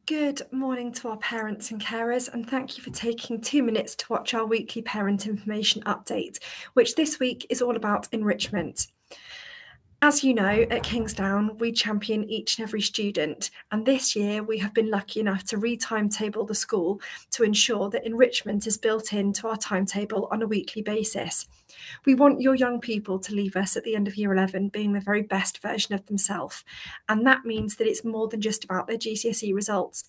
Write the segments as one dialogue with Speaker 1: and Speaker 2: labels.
Speaker 1: Good morning to our parents and carers, and thank you for taking 2 minutes to watch our weekly parent information update, which this week is all about enrichment. As you know, at Kingsdown, we champion each and every student, and this year we have been lucky enough to re-timetable the school to ensure that enrichment is built into our timetable on a weekly basis. We want your young people to leave us at the end of year 11 being the very best version of themselves, and that means that it's more than just about their GCSE results.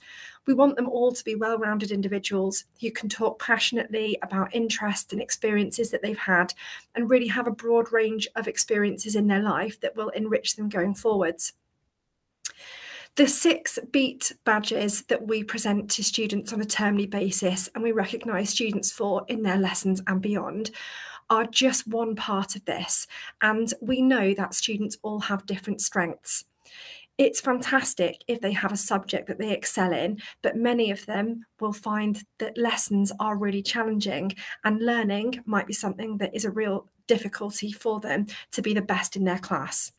Speaker 1: We want them all to be well-rounded individuals who can talk passionately about interests and experiences that they've had and really have a broad range of experiences in their life that will enrich them going forwards. The 6 BEAT badges that we present to students on a termly basis and we recognise students for in their lessons and beyond are just one part of this, and we know that students all have different strengths. It's fantastic if they have a subject that they excel in, but many of them will find that lessons are really challenging and learning might be something that is a real difficulty for them to be the best in their class.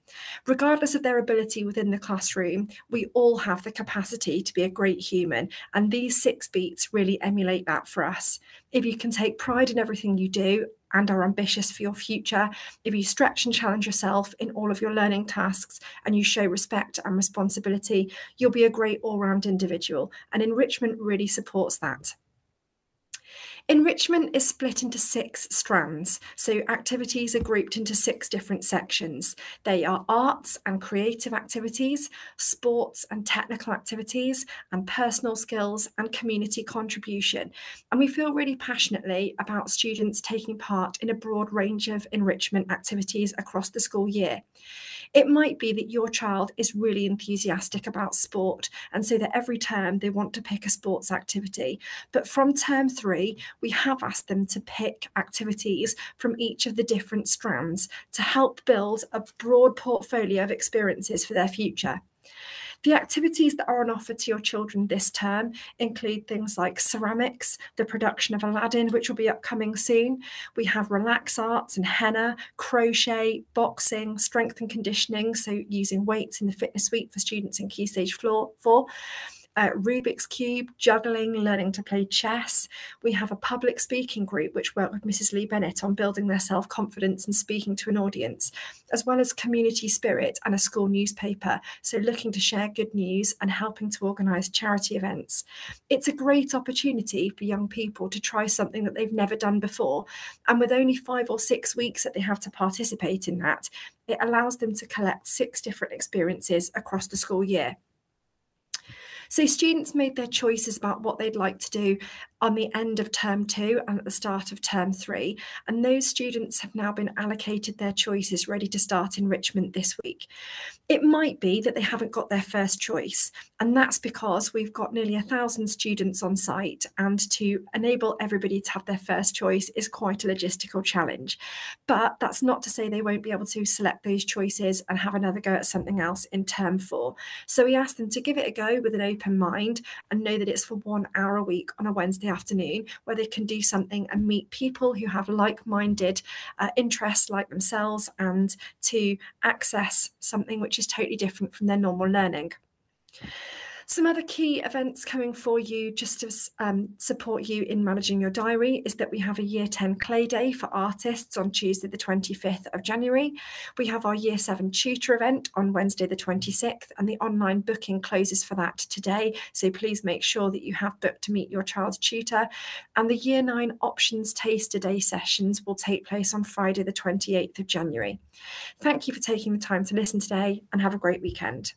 Speaker 1: Regardless of their ability within the classroom, we all have the capacity to be a great human, and these 6 beats really emulate that for us. If you can take pride in everything you do and are ambitious for your future, if you stretch and challenge yourself in all of your learning tasks and you show respect and responsibility, you'll be a great all-round individual, and enrichment really supports that. Enrichment is split into 6 strands, so activities are grouped into 6 different sections. They are arts and creative activities, sports and technical activities, and personal skills and community contribution. And we feel really passionately about students taking part in a broad range of enrichment activities across the school year. It might be that your child is really enthusiastic about sport, and so that every term they want to pick a sports activity. But from term 3, we have asked them to pick activities from each of the different strands to help build a broad portfolio of experiences for their future. The activities that are on offer to your children this term include things like ceramics, the production of Aladdin, which will be upcoming soon. We have relax arts and henna, crochet, boxing, strength and conditioning, so using weights in the fitness suite for students in Key Stage 4. Rubik's Cube, juggling, learning to play chess. We have a public speaking group which work with Mrs. Lee Bennett on building their self-confidence and speaking to an audience, as well as community spirit and a school newspaper, so looking to share good news and helping to organise charity events. It's a great opportunity for young people to try something that they've never done before, and with only 5 or 6 weeks that they have to participate in that, it allows them to collect 6 different experiences across the school year. So students made their choices about what they'd like to do on the end of term 2 and at the start of term 3, and those students have now been allocated their choices ready to start enrichment this week. It might be that they haven't got their first choice, and that's because we've got nearly 1,000 students on site, and to enable everybody to have their first choice is quite a logistical challenge. But that's not to say they won't be able to select those choices and have another go at something else in term 4. So we asked them to give it a go with an open mind and know that it's for 1 hour a week on a Wednesday afternoon where they can do something and meet people who have like-minded interests like themselves, and to access something which is totally different from their normal learning. Some other key events coming for you just to support you in managing your diary is that we have a Year 10 Clay Day for artists on Tuesday the 25th of January. We have our Year 7 tutor event on Wednesday the 26th, and the online booking closes for that today, so please make sure that you have booked to meet your child's tutor. And the Year 9 options taster day sessions will take place on Friday the 28th of January. Thank you for taking the time to listen today, and have a great weekend.